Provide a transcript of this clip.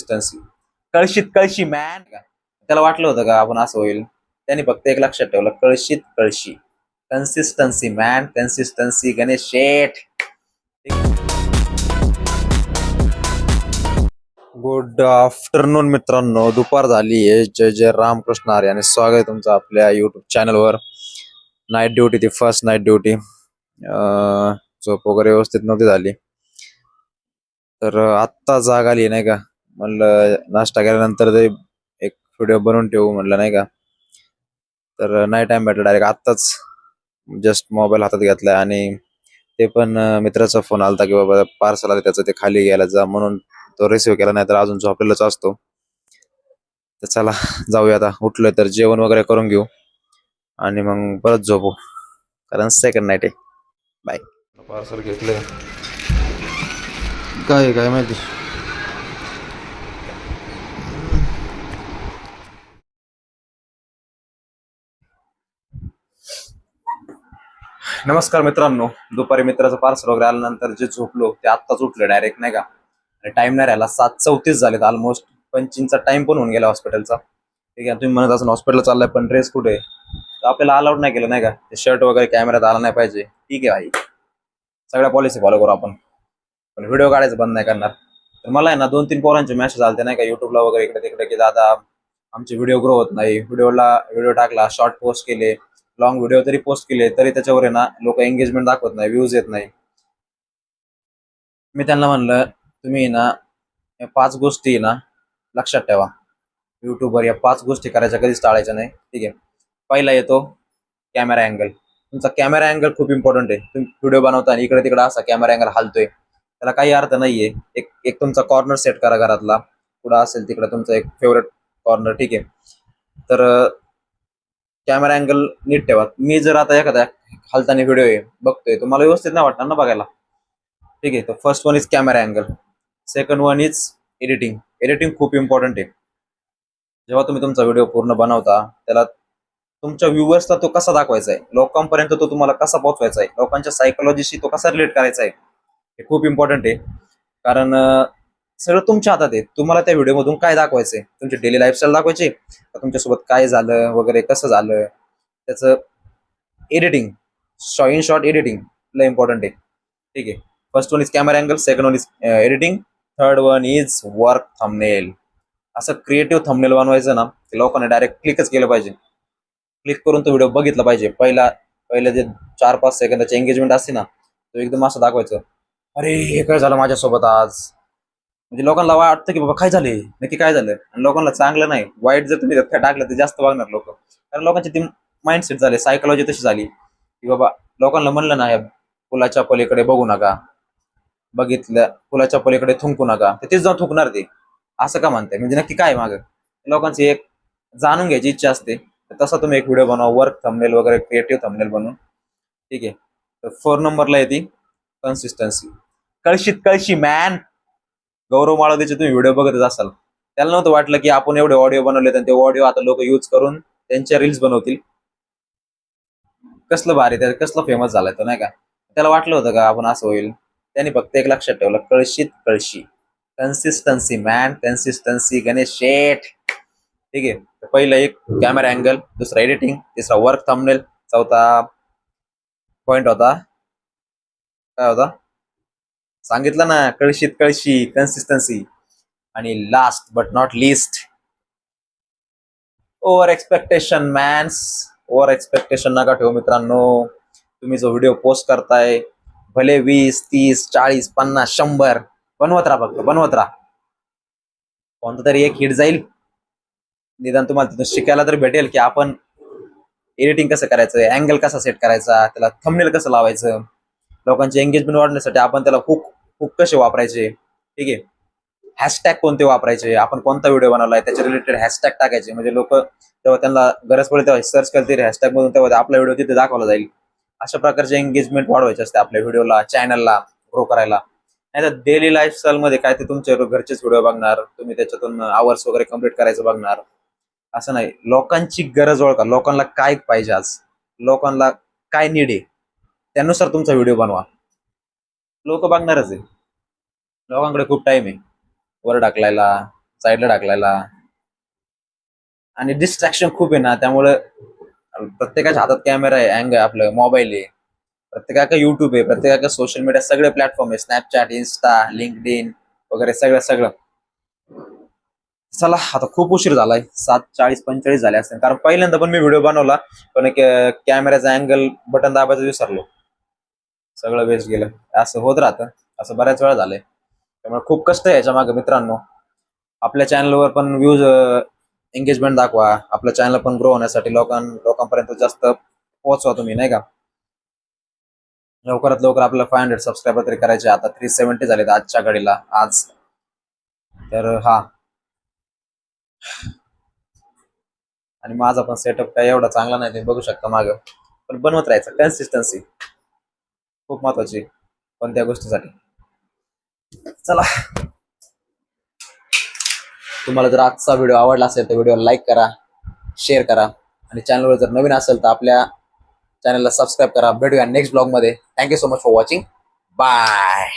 Consistency. कळशीत कळशी man. त्याला वाटलं होतं का आपण असं होईल? त्यांनी फक्त एक लक्षात ठेवलं, कळशीत कळशी. Consistency man, consistency. Ganesh Sheth. Good afternoon मित्रांनो, दुपार झाली आहे. जय जय रामकृष्ण हरी आणि स्वागत आहे तुमचं आपल्या युट्यूब चॅनलवर. नाईट ड्युटी, ती फर्स्ट नाईट ड्युटी. झोप वगैरे व्यवस्थित नव्हती झाली, तर आत्ता जाग आली नाही का. म्हणलं नाश्ता केल्यानंतर ते एक व्हिडिओ बनवून ठेवू म्हणलं नाही का. तर नाही टाइम भेटला, डायरेक्ट आत्ताच जस्ट मोबाईल हातात घेतलाय आणि ते पण मित्राचा फोन आलता की बाबा पार्सल आलं त्याचं, ते खाली घ्यायला जा म्हणून. तो रिसिव्ह केला, नाही तर अजून झोपलेलाच असतो. तर चला जाऊया, आता उठलोय तर जेवण वगैरे करून घेऊ आणि मग परत झोपू, कारण सेकंड नाईट आहे. बाय. पार्सल घेतलंय, काय माहिती. नमस्कार मित्रांनो. दुपारी मित्राचं पार्सल वगैरे आल्यानंतर जे झोपलो ते आत्ताच उठलं डायरेक्ट नाही का. टाइम नाही राहिला, 7:34 झालेत ऑलमोस्ट. 25चा टाइम पण होऊन गेला हॉस्पिटलचा. ठीक आहे, तुम्ही म्हणत असाल हॉस्पिटल चाललाय पण ड्रेस कुठे आहे, तर आपल्याला अलाउड नाही केलं नाही का. ते शर्ट वगैरे कॅमेऱ्यात आला नाही पाहिजे. ठीक आहे भाई, सगळ्या पॉलिसी फॉलो करू आपण, पण व्हिडिओ काढायचं बंद नाही करणार. तर मला आहे ना 2-3 पोरांचे मेसेज आलते नाही का युट्यूबला वगैरे इकडे तिकडे, की दादा आमचे व्हिडिओ ग्रो होत नाही. व्हिडिओ टाकला, शॉर्ट पोस्ट केले, लॉंग व्हिडिओ तरी पोस्ट केले, तरी त्याच्यावर आहे ना लोक एंगेजमेंट दाखवत नाही, व्ह्यूज येत नाही. मी त्यांना म्हणलं तुम्ही ना या 5 गोष्टी ना लक्षात ठेवा. युट्यूबवर या 5 गोष्टी करायच्या कधीच टाळायच्या नाही. ठीक आहे, पहिला येतो कॅमेरा अँगल. तुमचा कॅमेरा अँगल खूप इम्पॉर्टंट आहे. तुम्ही व्हिडिओ बनवता आणि इकडे तिकडे असा कॅमेरा अँगल हालतोय, त्याला काही अर्थ नाहीये. एक तुमचा कॉर्नर सेट करा घरातला, कुठं असेल तिकडे तुमचा एक फेवरेट कॉर्नर. ठीक आहे, तर कॅमेरा अँगल नीट ठेवा. मी जर आता एखाद्या हालताना व्हिडिओ आहे बघतोय, तुम्हाला व्यवस्थित नाही वाटणार ना बघायला. ठीक आहे, तर first one is camera angle. Second one is editing. Editing खूप इम्पॉर्टंट आहे. जेव्हा तुम्ही तुमचा व्हिडिओ पूर्ण बनवता, त्याला तुमच्या व्ह्युअर्सला तो कसा दाखवायचा आहे, लोकांपर्यंत तो तुम्हाला कसा पोहोचवायचा आहे, लोकांच्या सायकोलॉजीशी तो कसा रिलेट करायचा आहे, हे खूप इम्पॉर्टंट आहे. कारण सगळं तुमच्या हातात आहे. तुम्हाला त्या व्हिडिओमधून काय दाखवायचंय, तुमची डेली लाईफस्टाईल दाखवायची का, तुमच्यासोबत काय झालं वगैरे, कसं झालं, त्याचं एडिटिंग, इन शॉर्ट एडिटिंग लय इम्पॉर्टंट आहे. ठीक आहे, first one is camera angle, second one is editing, third one is work thumbnail. असं क्रिएटिव्ह थंबनेल बनवायचं ना, लोकांना डायरेक्ट क्लिकच केलं पाहिजे. क्लिक करून तो व्हिडिओ बघितला पाहिजे. पहिलं जे 4-5 सेकंदाची एंगेजमेंट असते ना, तो एकदम असं दाखवायचं, अरे हे काय झालं माझ्यासोबत आज. म्हणजे लोकांना वाटतं की बाबा काय झाले, नक्की काय झालं. आणि लोकांना चांगलं नाही, वाईट जर तुम्ही टाकलं तर जास्त बघणार लोक. कारण लोकांची ती माइंडसेट झाली, सायकोलॉजी तशी झाली की बाबा लोकांना म्हणलं ना, या पुलाच्या पलीकडे बघू नका, बघितलं पुलाच्या पलीकडे थुंकू नका, तर तेच जाऊन थुंकणार ते. असं का म्हणताय, म्हणजे नक्की काय मागं. लोकांची एक जाणून घ्यायची इच्छा असते. तसा तुम्ही एक व्हिडिओ बनवा, वर्क थंबनेल वगैरे, क्रिएटिव्ह थंबनेल बनवून. ठीक आहे, तर 4 नंबरला येते कन्सिस्टन्सी. कळशीत कळशी मॅन. गौरव माळोदेचे तुम्ही व्हिडिओ बघतच असाल. त्याला नव्हतं वाटलं की आपण एवढे ऑडिओ बनवले आणि ते ऑडिओ आता लोक यूज करून त्यांच्या रील्स बनवतील. कसलं भारी, त्या कसलं फेमस झालाय तो नाही का. त्याला वाटलं होतं का आपण असं होईल? त्यांनी फक्त एक लक्षात ठेवलं, कळशीत कळशी. Consistency man, consistency. Ganesh Sheth. ठीक आहे, तर पहिलं एक कॅमेरा अँगल, दुसरा एडिटिंग, तिसरा वर्क थंबनेल, चौथा पॉइंट होता, काय होता सांगितलं ना, कळशीत कळशी, कन्सिस्टन्सी. आणि last but not least, over expectation mans. Over expectation नका ठेवू मित्रांनो. तुम्ही जो व्हिडिओ पोस्ट करताय, भले 20, 30, 40, 50, 100 बनवत राहा, फक्त बनवत राहा. कोणतं तरी एक हिट जाईल, निदान तुम्हाला तिथून शिकायला तर भेटेल की आपण एडिटिंग कसं करायचं, अँगल कसा सेट करायचा, त्याला थंबनेल कसं लावायचं, लोकांची एंगेजमेंट वाढण्यासाठी आपण त्याला हुक कसे वापरायचे. ठीक आहे, हॅशटॅग कोणते वापरायचे, आपण कोणता व्हिडिओ बनवलाय त्याच्या रिलेटेड हॅशटॅग टाकायचे, म्हणजे लोक तेव्हा त्यांना गरज पडेल तेव्हा सर्च करतील हॅशटॅग मधून, तेव्हा आपला व्हिडिओ तिथे दाखवला जाईल. अशा प्रकारचे एंगेजमेंट वाढवायचे असते आपल्या व्हिडिओला, चॅनलला ग्रो करायला. नाही तर डेली लाईफस्टाईल मध्ये काय, ते तुमच्या घरचेच व्हिडिओ बघणार, तुम्ही त्याच्यातून आवर्स वगैरे कम्प्लीट करायचं बघणार. असं नाही, लोकांची गरज ओळखा, लोकांना काय पाहिजे आज, लोकांना काय नीड आहे, त्यानुसार तुमचा व्हिडिओ बनवा. लोक बघणारच आहे. लोकांकडे खूप टाइम आहे वर ढकलायला, साईडला ढकलायला. आणि डिस्ट्रॅक्शन खूप आहे ना, त्यामुळं प्रत्येकाच्या हातात कॅमेरा आहे, अँग आपलं मोबाईल आहे, प्रत्येकाकडे युट्यूब आहे, प्रत्येकाकडे सोशल मीडिया सगळे प्लॅटफॉर्म आहे, स्नॅपचॅट, इन्स्टा, लिंक्डइन वगैरे सगळं सगळं. चला आता खूप उशीर झालाय, 7:40-45 झाले असतील, कारण पहिल्यांदा पण मी व्हिडिओ बनवला, पण कॅमेऱ्याचा अँगल बटन दाबायचं विसरलो, सगळं वेस्ट गेलं. असं होत राहतं, असं बऱ्याच वेळा झालंय. त्यामुळे खूप कष्ट आहे याच्या मागे मित्रांनो. आपल्या चॅनलवर पण व्ह्यूज, एंगेजमेंट दाखवा, आपलं चॅनल पण ग्रो होण्यासाठी लोकांपर्यंत जास्त पोहोचवा तुम्ही, नाही का. लवकरात लवकर आपल्याला 500 सबस्क्रायबर तरी करायचे. आता 370 झालेत आजच्या घडीला, आज. तर हा, आणि माझा पण सेटअप काय एवढा चांगला नाही, तुम्ही बघू शकता मागं, पण बनवत राहायचं. कन्सिस्टन्सी खूप महत्वाची कोणत्या गोष्टीसाठी. चला, तुम्हाला जर आजचा व्हिडिओ आवडला असेल तर व्हिडिओला लाईक करा, शेअर करा, आणि चॅनलवर जर नवीन असेल तर आपल्या चॅनलला सबस्क्राईब करा. भेटूया नेक्स्ट ब्लॉगमध्ये. Thank you so much for watching. Bye.